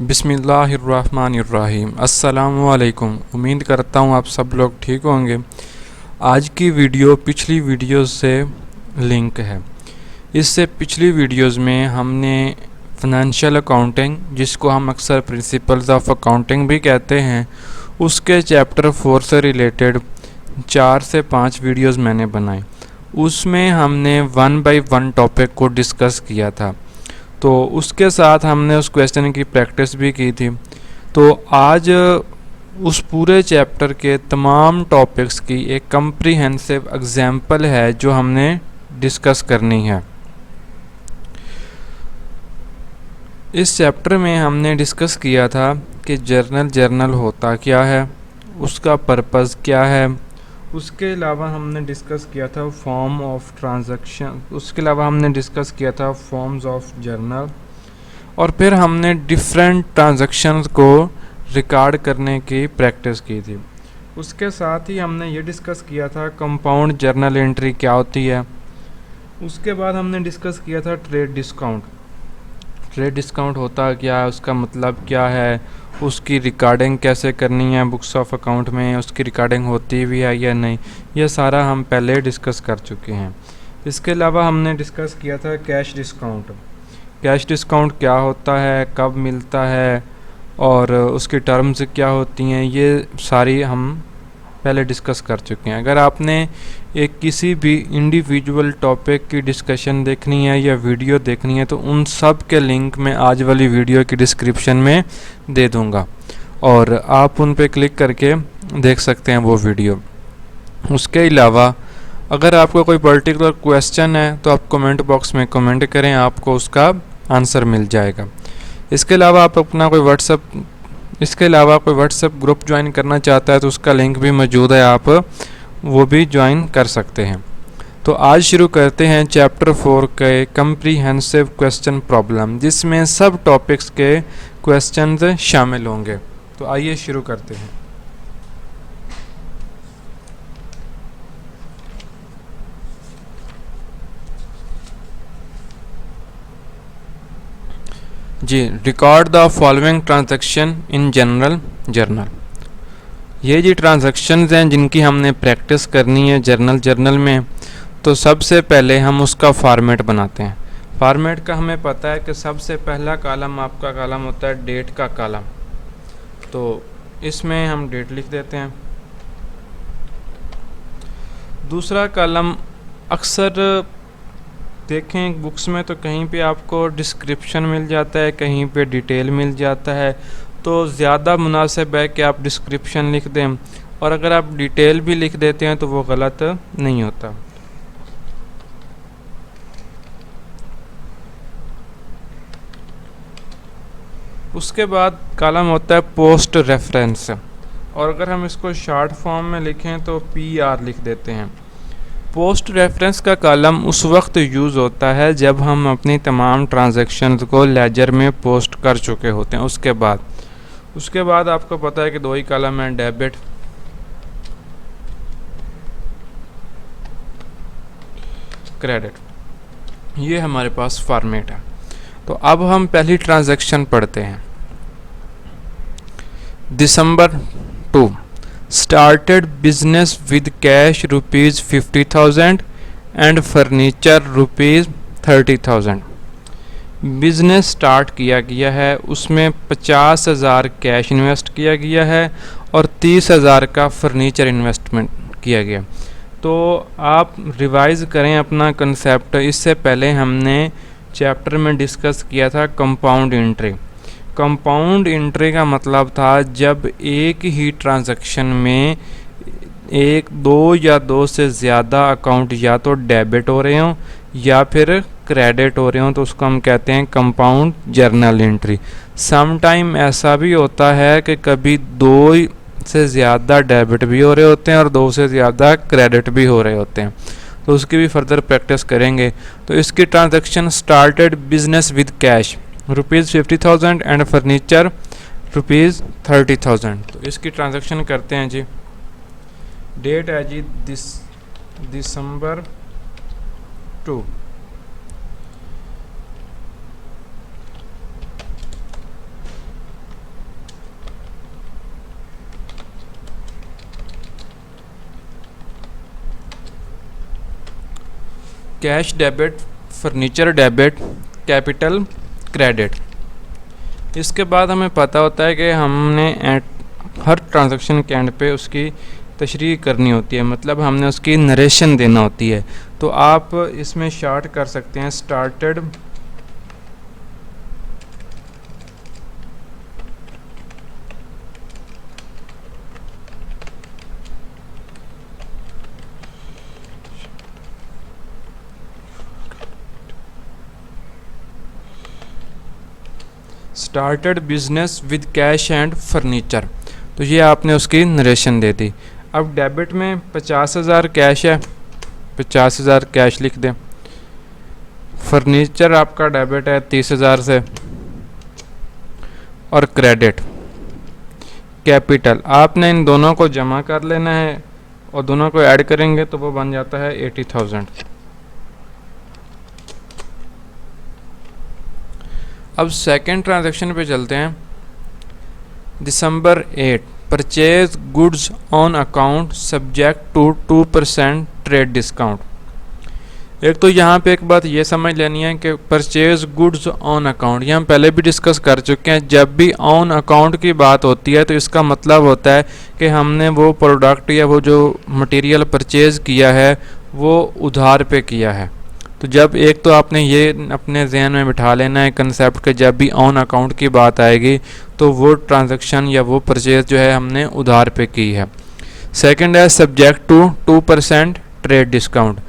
बिस्मिल्लाहिर्रहमानिर्रहीम। अस्सलामुअलैकुम। उम्मीद करता हूँ आप सब लोग ठीक होंगे। आज की वीडियो पिछली वीडियो से लिंक है। इससे पिछली वीडियोस में हमने फाइनेंशियल अकाउंटिंग, जिसको हम अक्सर प्रिंसिपल्स ऑफ अकाउंटिंग भी कहते हैं, उसके चैप्टर 4 से रिलेटेड 4 से 5 वीडियोस मैंने बनाए। उसमें हमने 1 बाय 1 टॉपिक को डिस्कस किया था, तो उसके साथ हमने उस क्वेश्चन की प्रैक्टिस भी की थी। तो आज उस पूरे चैप्टर के तमाम टॉपिक्स की एक कम्प्रीहेंसिव एग्जाम्पल है जो हमने डिस्कस करनी है। इस चैप्टर में हमने डिस्कस किया था कि जर्नल होता क्या है, उसका पर्पज़ क्या है। उसके अलावा हमने डिस्कस किया था फॉर्म ऑफ ट्रांजैक्शन, उसके अलावा हमने डिस्कस किया था फॉर्म्स ऑफ जर्नल, और फिर हमने डिफरेंट ट्रांजैक्शंस को रिकॉर्ड करने की प्रैक्टिस की थी। उसके साथ ही हमने ये डिस्कस किया था कंपाउंड जर्नल एंट्री क्या होती है। उसके बाद हमने डिस्कस किया था ट्रेड डिस्काउंट। ट्रेड डिस्काउंट होता क्या है, उसका मतलब क्या है, उसकी रिकॉर्डिंग कैसे करनी है बुक्स ऑफ अकाउंट में, उसकी रिकॉर्डिंग होती भी है या नहीं, यह सारा हम पहले डिस्कस कर चुके हैं। इसके अलावा हमने डिस्कस किया था कैश डिस्काउंट। कैश डिस्काउंट क्या होता है, कब मिलता है और उसकी टर्म्स क्या होती हैं, ये सारी हम पहले डिस्कस कर चुके हैं। अगर आपने एक किसी भी इंडिविजुअल टॉपिक की डिस्कशन देखनी है या वीडियो देखनी है तो उन सब के लिंक मैं आज वाली वीडियो की डिस्क्रिप्शन में दे दूंगा और आप उन पे क्लिक करके देख सकते हैं वो वीडियो। उसके अलावा अगर आपको कोई पर्टिकुलर क्वेश्चन है तो आप कमेंट बॉक्स में कमेंट करें, आपको उसका आंसर मिल जाएगा। इसके अलावा आप अपना कोई व्हाट्सएप ग्रुप ज्वाइन करना चाहता है तो उसका लिंक भी मौजूद है, आप वो भी ज्वाइन कर सकते हैं। तो आज शुरू करते हैं चैप्टर 4 के कम्प्रीहेंसिव क्वेश्चन प्रॉब्लम, जिसमें सब टॉपिक्स के क्वेश्चंस शामिल होंगे। तो आइए शुरू करते हैं। जी, record the following transaction in general journal. ये जी ट्रांजैक्शंस हैं जिनकी हमने प्रैक्टिस करनी है जर्नल में। तो सबसे पहले हम उसका फॉर्मेट बनाते हैं। फॉर्मेट का हमें पता है कि सबसे पहला कॉलम आपका कॉलम होता है डेट का कॉलम, तो इसमें हम डेट लिख देते हैं। दूसरा कॉलम अक्सर देखें बुक्स में तो कहीं पे आपको डिस्क्रिप्शन मिल जाता है, कहीं पे डिटेल मिल जाता है, तो ज़्यादा मुनासिब है कि आप डिस्क्रिप्शन लिख दें, और अगर आप डिटेल भी लिख देते हैं तो वो गलत नहीं होता। उसके बाद कॉलम होता है पोस्ट रेफरेंस, और अगर हम इसको शॉर्ट फॉर्म में लिखें तो PR लिख देते हैं। पोस्ट रेफरेंस का कॉलम उस वक्त यूज़ होता है जब हम अपनी तमाम ट्रांजैक्शंस को लेजर में पोस्ट कर चुके होते हैं। उसके बाद आपको पता है कि दो ही कॉलम हैं, डेबिट क्रेडिट। ये हमारे पास फॉर्मेट है। तो अब हम पहली ट्रांजैक्शन पढ़ते हैं। December 2 started business with cash rupees 50,000 and furniture rupees 30,000। Business start किया गया है, उसमें 50,000 कैश इन्वेस्ट किया गया है और 30,000 का फर्नीचर इन्वेस्टमेंट किया गया। तो आप रिवाइज़ करें अपना कंसेप्ट। इससे पहले हमने चैप्टर में डिस्कस किया था कंपाउंड एंट्री। कंपाउंड एंट्री का मतलब था जब एक ही ट्रांजैक्शन में एक, दो या दो से ज़्यादा अकाउंट या तो डेबिट हो रहे हों या फिर क्रेडिट हो रहे हों, तो उसको हम कहते हैं compound journal entry. Some time ऐसा भी होता है कि कभी दो से ज़्यादा डेबिट भी हो रहे होते हैं और दो से ज़्यादा क्रेडिट भी हो रहे होते हैं, तो उसकी भी फर्दर प्रैक्टिस करेंगे। तो इसकी transaction started business with cash ₹50,000 and furniture ₹30,000। तो इसकी ट्रांजैक्शन करते हैं जी। डेट है जी December 2। Cash debit, furniture debit, capital credit. इसके बाद हमें पता होता है कि हमने हर ट्रांजैक्शन के एंड पे उसकी तशरीह करनी होती है, मतलब हमने उसकी नरेशन देना होती है। तो आप इसमें शार्ट कर सकते हैं started started business with cash and furniture. तो ये आपने उसकी नरेशन दे दी। अब डेबिट में 50,000 कैश है, 50,000 कैश लिख दें। फर्नीचर आपका डेबिट है 30,000 से। और क्रेडिट कैपिटल, आपने इन दोनों को जमा कर लेना है और दोनों को ऐड करेंगे तो वो बन जाता है 80,000। अब सेकंड ट्रांजैक्शन पे चलते हैं। December 8, purchase goods on account subject to 2% trade discount. एक तो यहाँ पे एक बात ये समझ लेनी है कि परचेज गुड्स ऑन अकाउंट, ये हम पहले भी डिस्कस कर चुके हैं। जब भी ऑन अकाउंट की बात होती है तो इसका मतलब होता है कि हमने वो प्रोडक्ट या वो जो मटेरियल परचेज किया है वो उधार पे किया है। तो जब एक तो आपने ये अपने जहन में बिठा लेना है कंसेप्ट के जब भी ऑन अकाउंट की बात आएगी तो वो ट्रांजैक्शन या वो परचेज जो है हमने उधार पे की है। सेकंड है सब्जेक्ट टू 2% ट्रेड डिस्काउंट।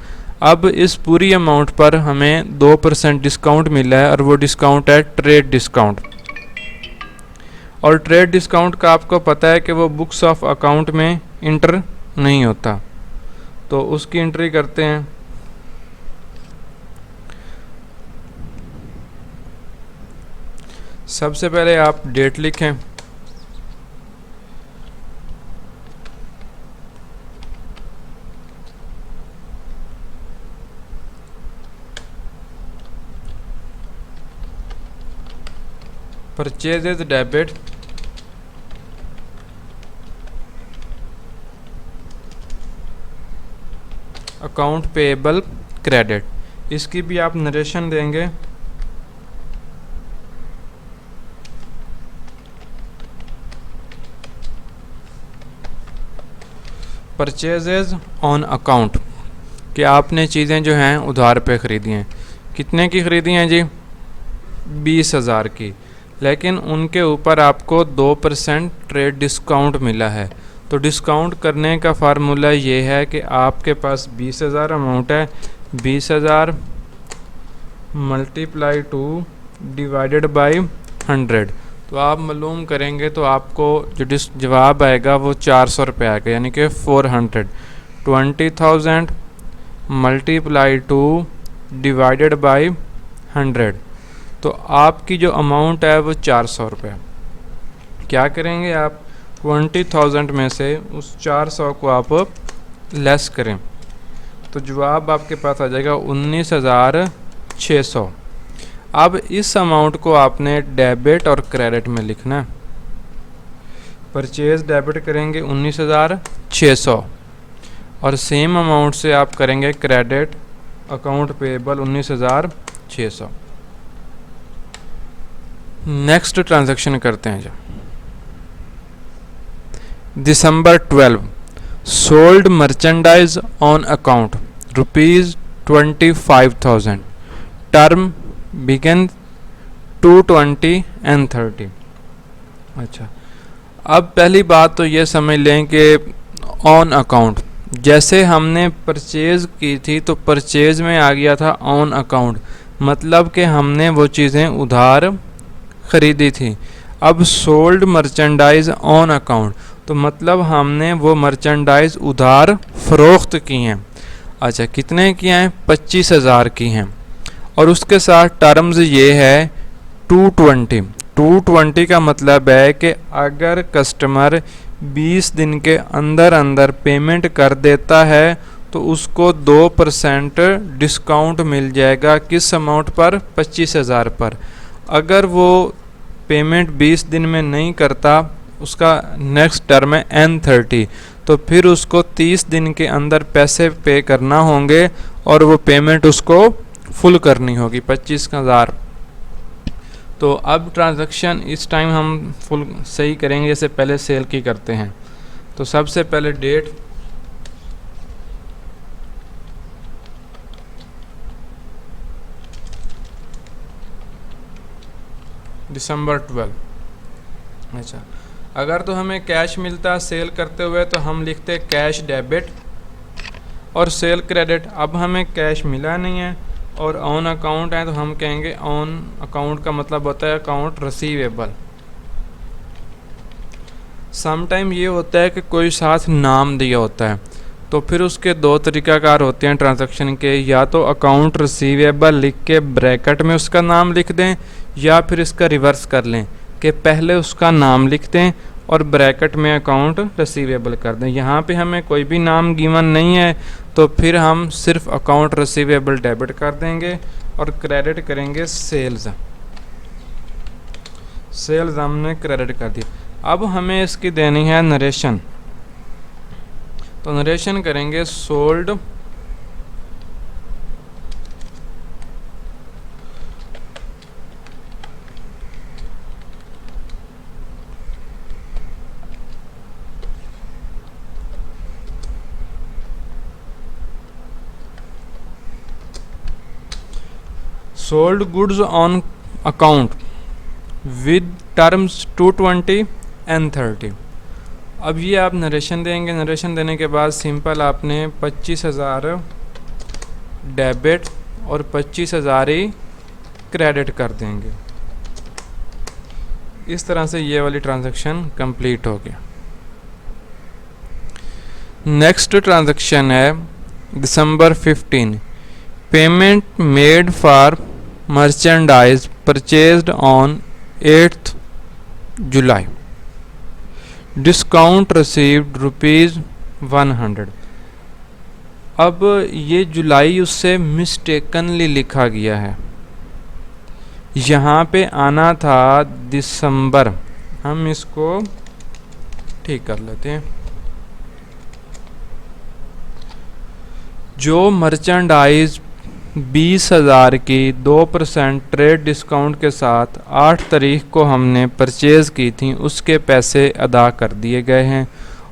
अब इस पूरी अमाउंट पर हमें 2% डिस्काउंट मिला है और वो डिस्काउंट है ट्रेड डिस्काउंट। और ट्रेड डिस्काउंट का आपको पता है कि वो बुक्स ऑफ अकाउंट में इंटर नहीं होता, तो उसकी एंट्री करते हैं। सबसे पहले आप डेट लिखें, purchases debit, account payable credit. इसकी भी आप नरेशन देंगे। परचेजेज ऑन अकाउंट कि आपने चीज़ें जो हैं उधार पे ख़रीदी हैं। कितने की ख़रीदी हैं जी? 20,000 की, लेकिन उनके ऊपर आपको 2% ट्रेड डिस्काउंट मिला है। तो डिस्काउंट करने का फार्मूला ये है कि आपके पास 20,000 अमाउंट है, 20,000 मल्टीप्लाई टू डिवाइडेड बाई 100। तो आप मालूम करेंगे तो आपको जो जवाब आएगा वो 400 रुपये आएगा, यानी कि 400। 20,000 मल्टीप्लाई टू डिवाइडेड बाई 100, तो आपकी जो अमाउंट है वो 400 रुपये। क्या करेंगे आप 20,000 में से उस 400 को आप लेस करें तो जवाब आपके पास आ जाएगा 19,600। अब इस अमाउंट को आपने डेबिट और क्रेडिट में लिखना है। परचेज डेबिट करेंगे 19,600 और सेम अमाउंट से आप करेंगे credit account payable 19,600। Next transaction करते हैं। जब December 12, sold merchandise on account ₹25,000, term began 220 and 30। अच्छा, अब पहली बात तो ये समझ लें कि ऑन अकाउंट जैसे हमने परचेज़ की थी तो परचेज़ में आ गया था ऑन अकाउंट, मतलब कि हमने वो चीज़ें उधार ख़रीदी थी। अब सोल्ड मर्चेंडाइज ऑन अकाउंट तो मतलब हमने वो मर्चेंडाइज उधार फ़रोख्त की हैं। अच्छा, कितने की हैं? 25,000 की हैं। और उसके साथ टर्म्स ये है 220 का मतलब है कि अगर कस्टमर 20 दिन के अंदर अंदर पेमेंट कर देता है तो उसको 2% डिस्काउंट मिल जाएगा। किस अमाउंट पर? 25,000 पर। अगर वो पेमेंट 20 दिन में नहीं करता, उसका नेक्स्ट टर्म है N30, तो फिर उसको 30 दिन के अंदर पैसे पे करना होंगे और वो पेमेंट उसको फुल करनी होगी 25,000। तो अब ट्रांजैक्शन इस टाइम हम फुल सही करेंगे जैसे पहले सेल की करते हैं। तो सबसे पहले डेट दिसंबर 12। अच्छा, अगर तो हमें कैश मिलता सेल करते हुए तो हम लिखते कैश डेबिट और सेल क्रेडिट। अब हमें कैश मिला नहीं है और ऑन अकाउंट है तो हम कहेंगे ऑन अकाउंट का मतलब होता है अकाउंट रिसीवेबल। समटाइम ये होता है कि कोई साथ नाम दिया होता है तो फिर उसके दो तरीकाकार होते हैं ट्रांजैक्शन के, या तो अकाउंट रिसीवेबल लिख के ब्रैकेट में उसका नाम लिख दें, या फिर इसका रिवर्स कर लें कि पहले उसका नाम लिख दें और ब्रैकेट में अकाउंट रिसीवेबल कर दें। यहाँ पे हमें कोई भी नाम गिवन नहीं है तो फिर हम सिर्फ अकाउंट रिसीवेबल डेबिट कर देंगे और क्रेडिट करेंगे सेल्स। सेल्स हमने क्रेडिट कर दी। अब हमें इसकी देनी है नरेशन, तो नरेशन करेंगे sold sold goods on account with terms 220 and 30। अब ये आप नरेशन देंगे। नरेशन देने के बाद सिंपल आपने 25,000 डेबिट और 25,000 ही क्रेडिट कर देंगे। इस तरह से ये वाली ट्रांजैक्शन कंप्लीट हो गया। नेक्स्ट ट्रांजैक्शन है दिसंबर 15, payment made for merchandise purchased on 8th July, discount received ₹100। अब ये जुलाई उससे मिस्टेकनली लिखा गया है, यहाँ पे आना था दिसंबर। हम इसको ठीक कर लेते हैं। जो मर्चेंडाइज 20,000 की 2% ट्रेड डिस्काउंट के साथ 8 तारीख को हमने परचेज़ की थी उसके पैसे अदा कर दिए गए हैं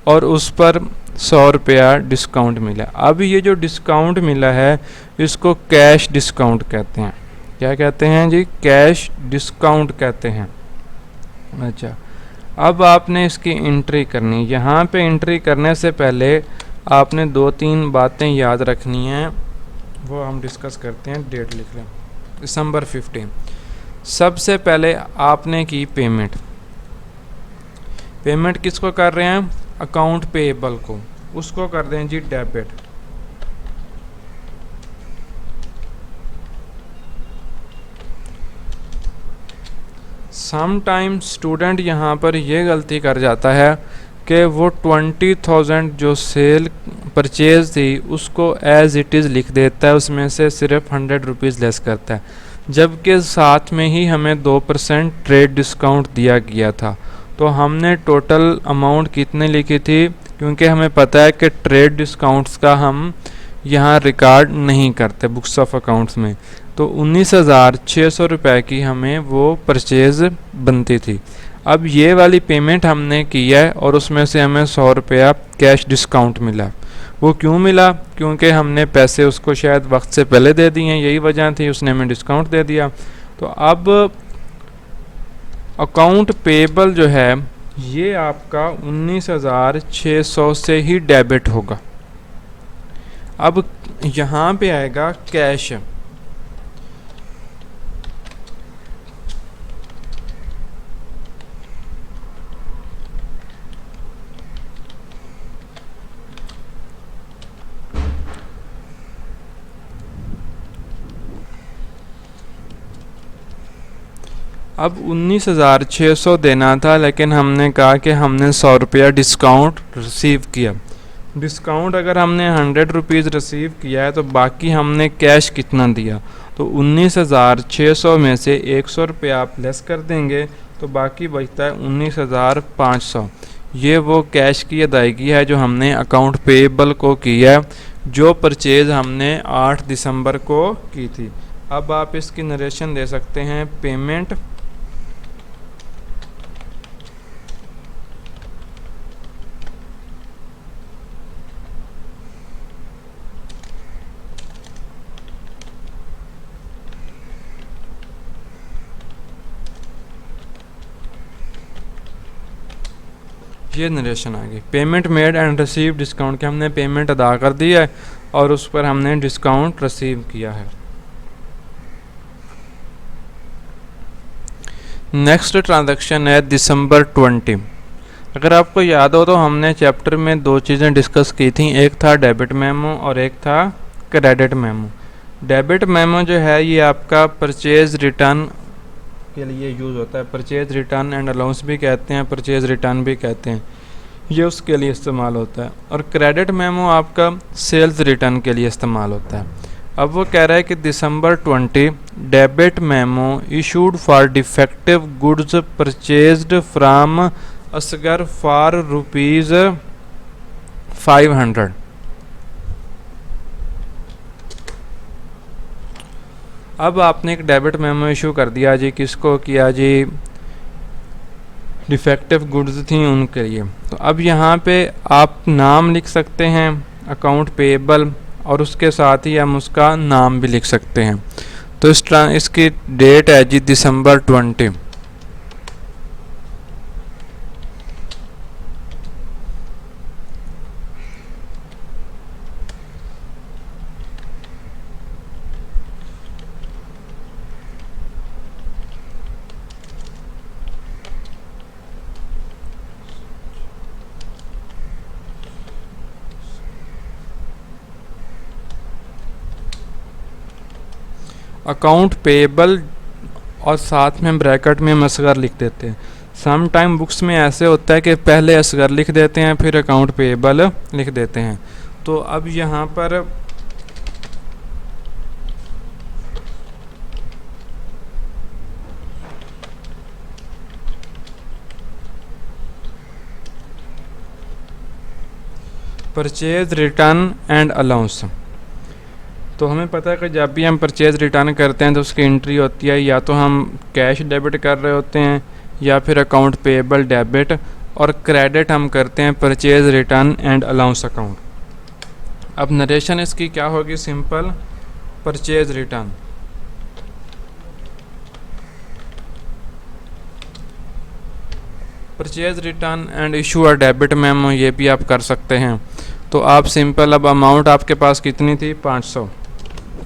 और उस पर 100 रुपया डिस्काउंट मिला। अब ये जो डिस्काउंट मिला है इसको कैश डिस्काउंट कहते हैं। क्या कहते हैं जी? कैश डिस्काउंट कहते हैं। अच्छा, अब आपने इसकी एंट्री करनी। यहाँ पे एंट्री करने से पहले आपने 2-3 बातें याद रखनी हैं, वो हम डिस्कस करते हैं। डेट लिख लें, दिसंबर 15। सबसे पहले आपने की पेमेंट। पेमेंट किसको कर रहे हैं? अकाउंट पेएबल को, उसको कर दें जी डेबिट। समटाइम स्टूडेंट यहाँ पर ये गलती कर जाता है कि वो 20,000 जो सेल परचेज थी उसको एज इट इज़ लिख देता है, उसमें से सिर्फ 100 रुपीज़ लेस करता है, जबकि साथ में ही हमें 2% ट्रेड डिस्काउंट दिया गया था। तो हमने टोटल अमाउंट कितने लिखी थी, क्योंकि हमें पता है कि ट्रेड डिस्काउंट्स का हम यहाँ रिकॉर्ड नहीं करते बुक्स ऑफ अकाउंट्स में, तो 19,600 रुपये की हमें वो परचेज़ बनती थी। अब ये वाली पेमेंट हमने की है और उसमें से हमें 100 रुपया कैश डिस्काउंट मिला। वो क्यों मिला? क्योंकि हमने पैसे उसको शायद वक्त से पहले दे दिए हैं, यही वजह थी, उसने हमें डिस्काउंट दे दिया। तो अब अकाउंट पेएबल जो है ये आपका 19,600 से ही डेबिट होगा। अब यहाँ पे आएगा कैश। अब 19,600 देना था, लेकिन हमने कहा कि हमने 100 रुपया डिस्काउंट रिसीव किया। डिस्काउंट अगर हमने 100 रुपीज़ रिसीव किया है तो बाकी हमने कैश कितना दिया, तो 19,600 में से 100 रुपया आप लेस कर देंगे तो बाकी बचता है 19,500। ये वो कैश की अदायगी है जो हमने अकाउंट पेएबल को की है, जो परचेज हमने 8 दिसंबर को की थी। अब आप इसकी नरेशन दे सकते हैं पेमेंट ये नरेशन आ गई। Payment made and receive discount के हमने पेमेंट अदा कर दी है और उस पर हमने डिस्काउंट रिसीव किया है। नेक्स्ट ट्रांजैक्शन है दिसंबर 20। अगर आपको याद हो तो हमने चैप्टर में दो चीज़ें डिस्कस की थी, एक था डेबिट मेमो और एक था क्रेडिट मेमो। डेबिट मेमो जो है ये आपका परचेज रिटर्न के लिए यूज़ होता है, परचेज रिटर्न एंड अलाउंस भी कहते हैं, परचेज रिटर्न भी कहते हैं, ये उसके लिए इस्तेमाल होता है। और क्रेडिट मेमो आपका सेल्स रिटर्न के लिए इस्तेमाल होता है। अब वो कह रहा है कि December 20 debit memo issued for defective goods purchased from Asgar for rupees 500। अब आपने एक डेबिट मेमो इशू कर दिया जी, किसको किया जी, डिफेक्टिव गुड्स थी उनके लिए। तो अब यहाँ पे आप नाम लिख सकते हैं अकाउंट पेएबल और उसके साथ ही हम उसका नाम भी लिख सकते हैं। तो इसकी डेट है जी दिसंबर 20। अकाउंट पेएबल और साथ में ब्रैकेट में हम असगर लिख देते हैं। सम टाइम बुक्स में ऐसे होता है कि पहले असगर लिख देते हैं फिर अकाउंट पेएबल लिख देते हैं। तो अब यहाँ पर परचेज रिटर्न एंड अलाउंस, तो हमें पता है कि जब भी हम परचेज़ रिटर्न करते हैं तो उसकी एंट्री होती है या तो हम कैश डेबिट कर रहे होते हैं या फिर अकाउंट पेएबल डेबिट, और क्रेडिट हम करते हैं purchase return and allowance account. अब नरेशन इसकी क्या होगी, simple purchase return. Purchase return and issue और डेबिट मेमो ये भी आप कर सकते हैं। तो आप सिंपल, अब अमाउंट आपके पास कितनी थी, 500,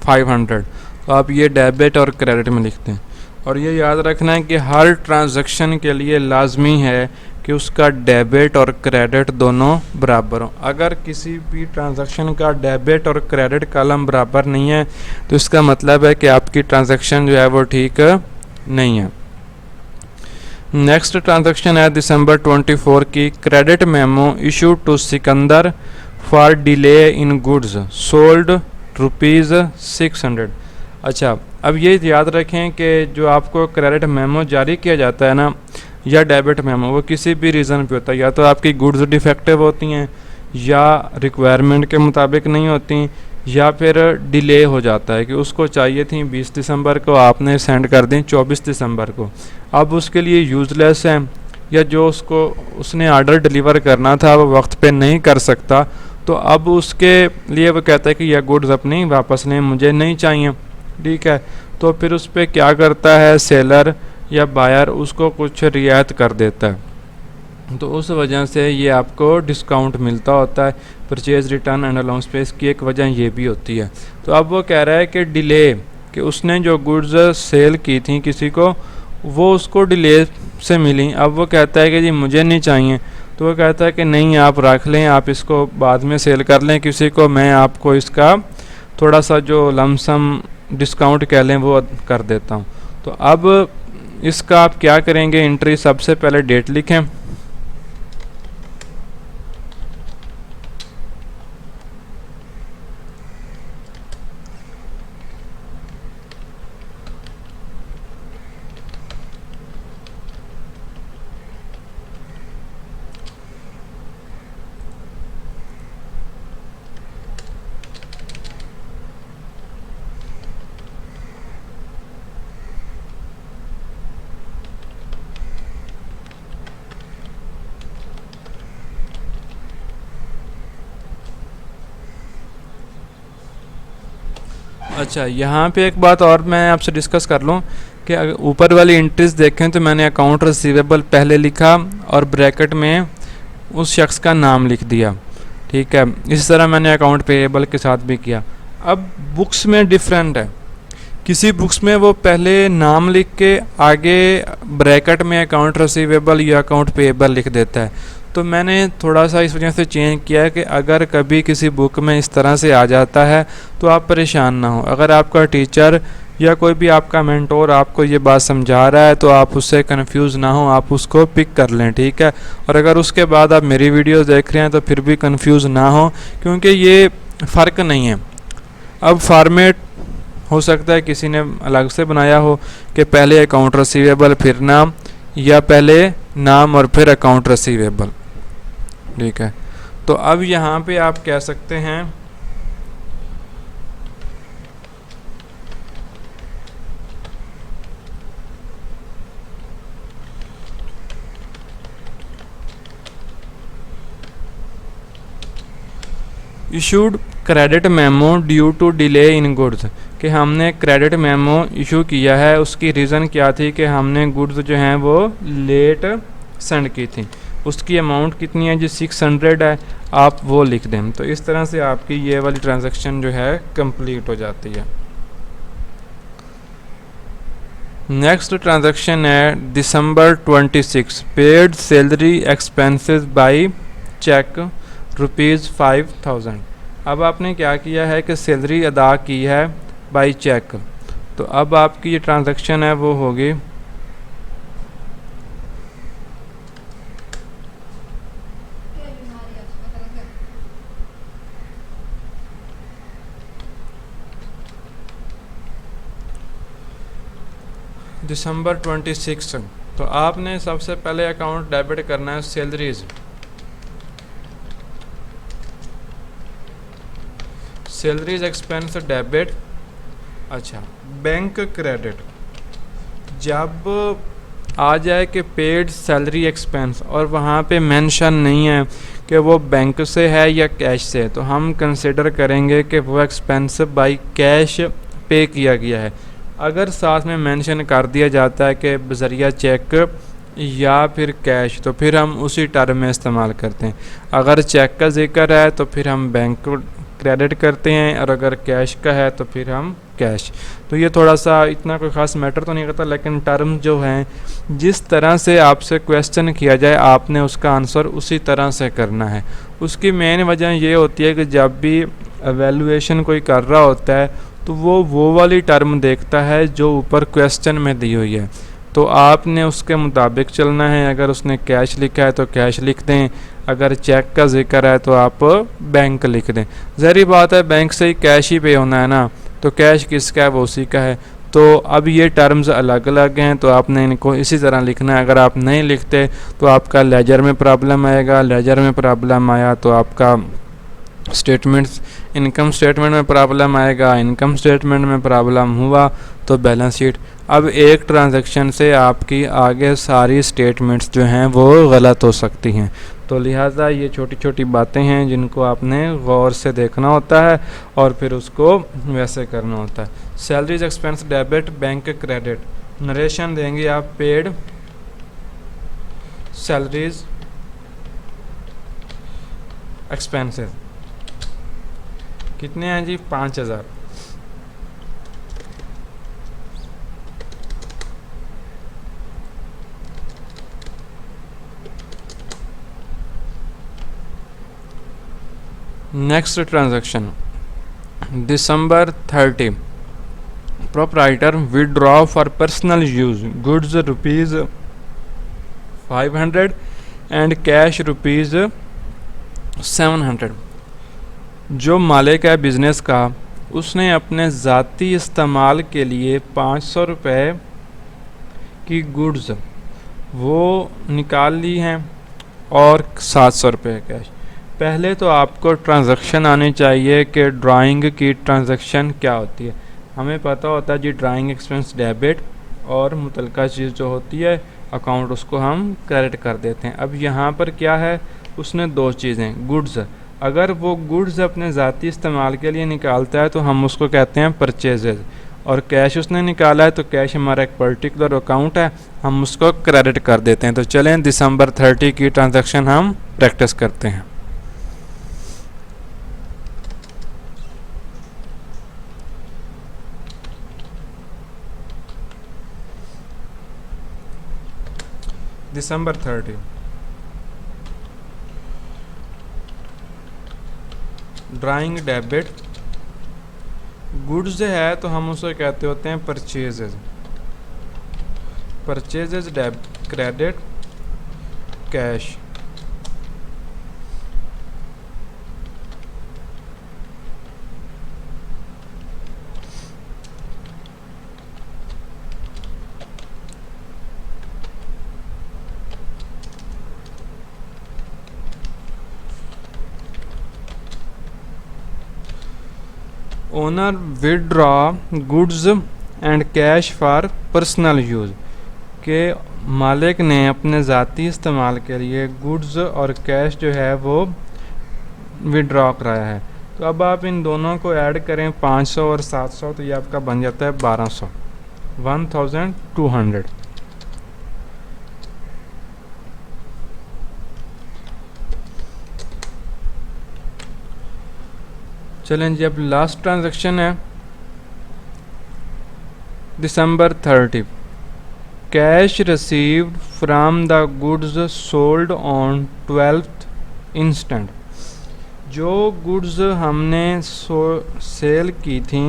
तो आप ये डेबिट और क्रेडिट में लिखते हैं। और ये याद रखना है कि हर ट्रांजैक्शन के लिए लाजमी है कि उसका डेबिट और क्रेडिट दोनों बराबर हो। अगर किसी भी ट्रांजैक्शन का डेबिट और क्रेडिट कॉलम बराबर नहीं है तो इसका मतलब है कि आपकी ट्रांजैक्शन जो है वो ठीक नहीं है। नेक्स्ट ट्रांजैक्शन है दिसंबर 24 की, credit memo issue to Sikandar for delay in goods sold ₹600। अच्छा, अब ये याद रखें कि जो आपको क्रेडिट मेमो जारी किया जाता है ना या डेबिट मेमो, वो किसी भी रीज़न पे होता है, या तो आपकी गुड्स डिफेक्टिव होती हैं या रिक्वायरमेंट के मुताबिक नहीं होती, या फिर डिले हो जाता है कि उसको चाहिए थी 20 दिसंबर को, आपने सेंड कर दी 24 दिसंबर को। अब उसके लिए यूज़लेस है, या जो उसको उसने ऑर्डर डिलीवर करना था वो वक्त पे नहीं कर सकता, तो अब उसके लिए वो कहता है कि यह गुड्स अपनी वापस लें, मुझे नहीं चाहिए, ठीक है। तो फिर उस पर क्या करता है सेलर या बायर, उसको कुछ रियायत कर देता है। तो उस वजह से ये आपको डिस्काउंट मिलता होता है परचेज़ रिटर्न एंड अलाउंस पे। इसकी एक वजह ये भी होती है। तो अब वो कह रहा है कि डिले, कि उसने जो गुड्स सेल की थी किसी को, वो उसको डिले से मिली। अब वो कहता है कि जी मुझे नहीं चाहिए, तो वो कहता है कि नहीं आप रख लें, आप इसको बाद में सेल कर लें किसी को, मैं आपको इसका थोड़ा सा जो लमसम डिस्काउंट कह लें वो कर देता हूँ। तो अब इसका आप क्या करेंगे, एंट्री सबसे पहले डेट लिखें, अच्छा, यहाँ पे एक बात और मैं आपसे डिस्कस कर लूँ कि अगर ऊपर वाली एंट्रीज देखें तो मैंने अकाउंट रिसीवेबल पहले लिखा और ब्रैकेट में उस शख्स का नाम लिख दिया, ठीक है। इसी तरह मैंने अकाउंट पेएबल के साथ भी किया। अब बुक्स में डिफरेंट है, किसी बुक्स में वो पहले नाम लिख के आगे ब्रैकेट में अकाउंट रिसीवेबल या अकाउंट पेएबल लिख देता है। तो मैंने थोड़ा सा इस वजह से चेंज किया है कि अगर कभी किसी बुक में इस तरह से आ जाता है तो आप परेशान ना हो। अगर आपका टीचर या कोई भी आपका मेंटोर आपको ये बात समझा रहा है तो आप उससे कंफ्यूज ना हो, आप उसको पिक कर लें, ठीक है। और अगर उसके बाद आप मेरी वीडियोस देख रहे हैं तो फिर भी कंफ्यूज ना हो, क्योंकि ये फ़र्क नहीं है। अब फॉर्मेट हो सकता है किसी ने अलग से बनाया हो कि पहले अकाउंट रिसीवेबल फिर नाम, या पहले नाम और फिर अकाउंट रिसीवेबल, ठीक है। तो अब यहाँ पे आप कह सकते हैं issued credit memo due to delay in goods, कि हमने क्रेडिट मेमो इशू किया है, उसकी रीज़न क्या थी कि हमने गुड्स जो हैं वो लेट सेंड की थी। उसकी अमाउंट कितनी है जी, 600 है, आप वो लिख दें। तो इस तरह से आपकी ये वाली ट्रांजैक्शन जो है कंप्लीट हो जाती है। नेक्स्ट ट्रांजैक्शन है December 26, paid salary expenses by cheque ₹5000। अब आपने क्या किया है कि सैलरी अदा की है बाय चेक। तो अब आपकी ये ट्रांजैक्शन है वो होगी दिसंबर 26। तो आपने सबसे पहले अकाउंट डेबिट करना है सैलरीज, सैलरीज एक्सपेंस डेबिट। अच्छा, बैंक क्रेडिट जब आ जाए कि पेड सैलरी एक्सपेंस और वहाँ पे मेंशन नहीं है कि वो बैंक से है या कैश से है, तो हम कंसिडर करेंगे कि वो एक्सपेंस बाय कैश पे किया गया है। अगर साथ में मेंशन कर दिया जाता है कि बज़रिया चेक या फिर कैश, तो फिर हम उसी टर्म में इस्तेमाल करते हैं। अगर चेक का जिक्र है तो फिर हम बैंक को क्रेडिट करते हैं, और अगर कैश का है तो फिर हम कैश। तो ये थोड़ा सा इतना कोई ख़ास मैटर तो नहीं करता, लेकिन टर्म जो हैं जिस तरह से आपसे क्वेश्चन किया जाए आपने उसका आंसर उसी तरह से करना है। उसकी मेन वजह ये होती है कि जब भी एवेलुएशन कोई कर रहा होता है तो वो वाली टर्म देखता है जो ऊपर क्वेश्चन में दी हुई है, तो आपने उसके मुताबिक चलना है। अगर उसने कैश लिखा है तो कैश लिख दें, अगर चेक का जिक्र है तो आप बैंक लिख दें। ज़ाहिर बात है बैंक से ही कैश ही पे होना है ना, तो कैश किसका है वो उसी का है। तो अब ये टर्म्स अलग अलग हैं, तो आपने इनको इसी तरह लिखना है। अगर आप नहीं लिखते तो आपका लेजर में प्रॉब्लम आएगा, लेजर में प्रॉब्लम आया तो आपका स्टेटमेंट्स इनकम स्टेटमेंट में प्रॉब्लम आएगा, इनकम स्टेटमेंट में प्रॉब्लम हुआ तो बैलेंस शीट। अब एक ट्रांजैक्शन से आपकी आगे सारी स्टेटमेंट्स जो हैं वो गलत हो सकती हैं, तो लिहाजा ये छोटी छोटी बातें हैं जिनको आपने गौर से देखना होता है और फिर उसको वैसे करना होता है। Salaries expense debit, bank credit. Narration देंगे आप, पेड सैलरीज एक्सपेंसेस कितने हैं जी, 5000। Next transaction December 30, proprietor withdraw for personal use goods ₹500 and cash ₹700। जो मालिक है बिज़नेस का उसने अपने ज़ाती इस्तेमाल के लिए 500 रुपये की गुड्स वो निकाल ली हैं और 700 रुपये कैश। पहले तो आपको ट्रांजैक्शन आनी चाहिए कि ड्राइंग की ट्रांजैक्शन क्या होती है। हमें पता होता है जी ड्राइंग एक्सपेंस डेबिट और मुतलका चीज़ जो होती है अकाउंट उसको हम क्रेडिट कर देते हैं। अब यहाँ पर क्या है, उसने दो चीज़ें गुड्स अगर वो गुड्स अपने ज़ाती इस्तेमाल के लिए निकालता है तो हम उसको कहते हैं परचेजेज, और कैश उसने निकाला है तो कैश हमारा एक पर्टिकुलर अकाउंट है, हम उसको क्रेडिट कर देते हैं। तो चलें दिसंबर 30 की ट्रांजैक्शन हम प्रैक्टिस करते हैं। दिसंबर 30 ड्राइंग डेबिट, गुड्स है तो हम उसे कहते होते हैं purchases, purchases credit cash. Owner withdraw goods and cash for personal use, के मालिक ने अपने ज़ाती इस्तेमाल के लिए गुड्स और कैश जो है वो विदड्रॉ कराया है। तो अब आप इन दोनों को ऐड करें 500 और 700 तो ये आपका बन जाता है 1200, 1200। चलें जी, अब लास्ट ट्रांजैक्शन है दिसंबर 30, cash received from the goods sold on 12th instant. जो गुड्स हमने सेल की थी,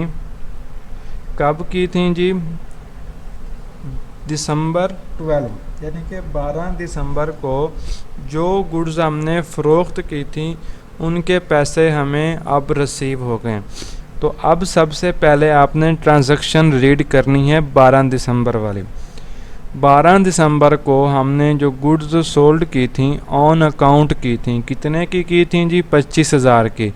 कब की थी जी? दिसंबर 12, यानी कि 12 दिसंबर को जो गुड्स हमने फ़रोख्त की थी उनके पैसे हमें अब रिसीव हो गए। तो अब सबसे पहले आपने ट्रांजैक्शन रीड करनी है 12 दिसंबर वाली। 12 दिसंबर को हमने जो गुड्स सोल्ड की थी ऑन अकाउंट की थी, कितने की थी जी? 25,000 की।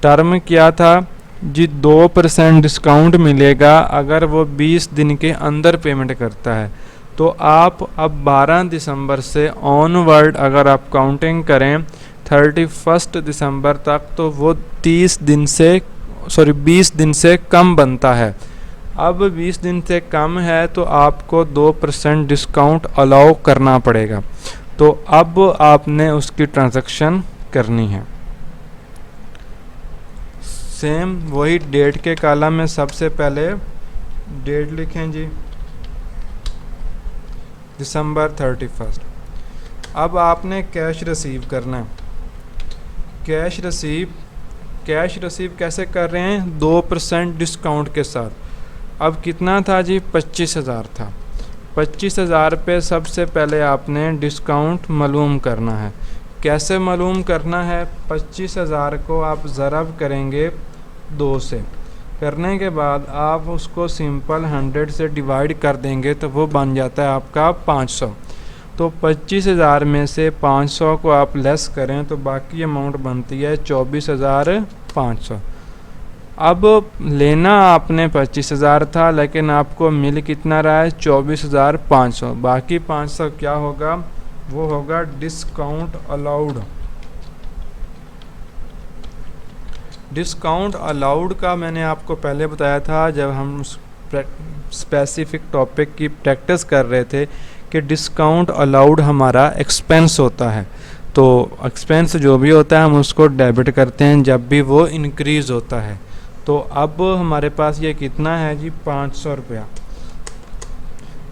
टर्म क्या था जी? 2% डिस्काउंट मिलेगा अगर वो 20 दिन के अंदर पेमेंट करता है। तो आप अब 12 दिसंबर से ऑनवर्ड अगर आप काउंटिंग करें 31 दिसंबर तक तो वो 20 दिन से कम बनता है। अब 20 दिन से कम है तो आपको 2% डिस्काउंट अलाउ करना पड़ेगा। तो अब आपने उसकी ट्रांजैक्शन करनी है। सेम वही डेट के कॉलम में सबसे पहले डेट लिखें जी, दिसंबर 31। अब आपने कैश रिसीव करना है। कैश रिसीव कैसे कर रहे हैं? 2% डिस्काउंट के साथ। अब कितना था जी? 25,000 था। 25,000 पे सबसे पहले आपने डिस्काउंट मालूम करना है। कैसे मालूम करना है? 25,000 को आप ज़रब करेंगे 2 से, करने के बाद आप उसको सिंपल 100 से डिवाइड कर देंगे तो वो बन जाता है आपका 500। तो 25,000 में से 500 को आप लेस करें तो बाकी अमाउंट बनती है 24,500। अब लेना आपने 25,000 था लेकिन आपको मिल कितना रहा है? 24,500। बाकी 500 क्या होगा? वो होगा डिस्काउंट अलाउड। डिस्काउंट अलाउड का मैंने आपको पहले बताया था जब हम स्पेसिफिक टॉपिक की प्रैक्टिस कर रहे थे कि डिस्काउंट अलाउड हमारा एक्सपेंस होता है। तो एक्सपेंस जो भी होता है हम उसको डेबिट करते हैं जब भी वो इंक्रीज़ होता है। तो अब हमारे पास ये कितना है जी? 500 रुपया।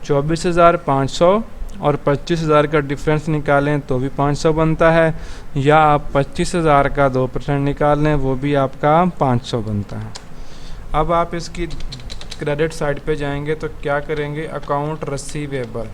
24,500 और 25,000 का डिफरेंस निकालें तो भी 500 बनता है, या आप 25,000 का 2% निकाल लें वो भी आपका 500 बनता है। अब आप इसकी क्रेडिट साइड पे जाएंगे तो क्या करेंगे? Account receivable.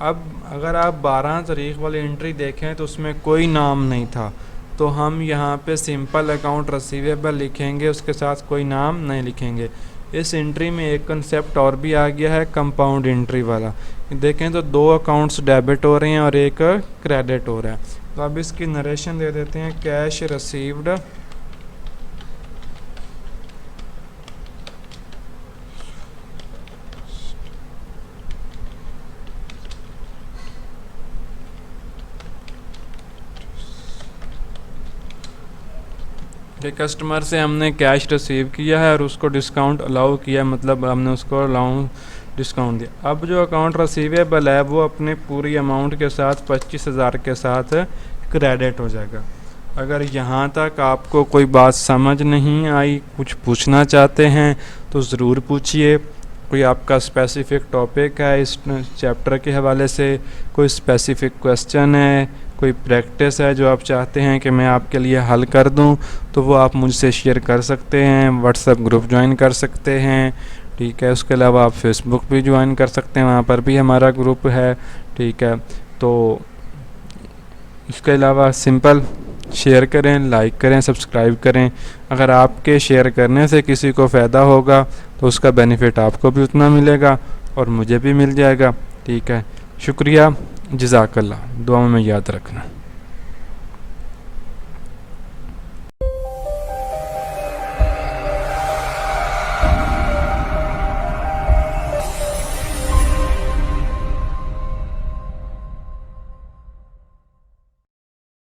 अब अगर आप 12 तारीख वाली एंट्री देखें तो उसमें कोई नाम नहीं था, तो हम यहाँ पे सिंपल अकाउंट रिसीवेबल लिखेंगे, उसके साथ कोई नाम नहीं लिखेंगे। इस एंट्री में एक कंसेप्ट और भी आ गया है, कंपाउंड एंट्री वाला। देखें तो 2 अकाउंट्स डेबिट हो रहे हैं और एक क्रेडिट हो रहा है। तो अब इसकी नरेशन दे देते हैं, कैश रिसीव्ड कि कस्टमर से हमने कैश रिसीव किया है और उसको डिस्काउंट अलाउ किया, मतलब हमने उसको अलाउ डिस्काउंट दिया। अब जो अकाउंट रिसीवेबल है वो अपने पूरी अमाउंट के साथ 25,000 के साथ क्रेडिट हो जाएगा। अगर यहाँ तक आपको कोई बात समझ नहीं आई, कुछ पूछना चाहते हैं तो ज़रूर पूछिए। कोई आपका स्पेसिफ़िक टॉपिक है इस चैप्टर के हवाले से, कोई स्पेसिफ़िक क्वेश्चन है, कोई प्रैक्टिस है जो आप चाहते हैं कि मैं आपके लिए हल कर दूं, तो वो आप मुझसे शेयर कर सकते हैं। व्हाट्सएप ग्रुप ज्वाइन कर सकते हैं, ठीक है। उसके अलावा आप फेसबुक भी ज्वाइन कर सकते हैं, वहाँ पर भी हमारा ग्रुप है, ठीक है। तो इसके अलावा सिंपल शेयर करें, लाइक करें, सब्सक्राइब करें। अगर आपके शेयर करने से किसी को फ़ायदा होगा तो उसका बेनिफिट आपको भी उतना मिलेगा और मुझे भी मिल जाएगा, ठीक है। शुक्रिया, जज़ाकल्लाह। दुआ में याद रखना।